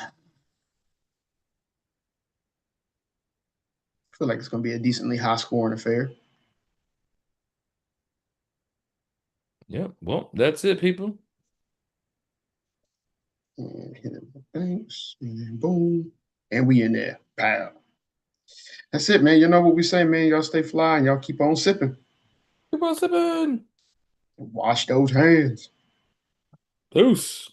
I feel like it's going to be a decently high scoring affair. Yep. Well, that's it, people. And hit it with thanks. And then boom. And we in there. Pow. That's it, man. You know what we say, man. Y'all stay fly and y'all keep on sipping. Keep on sipping. Wash those hands. Peace.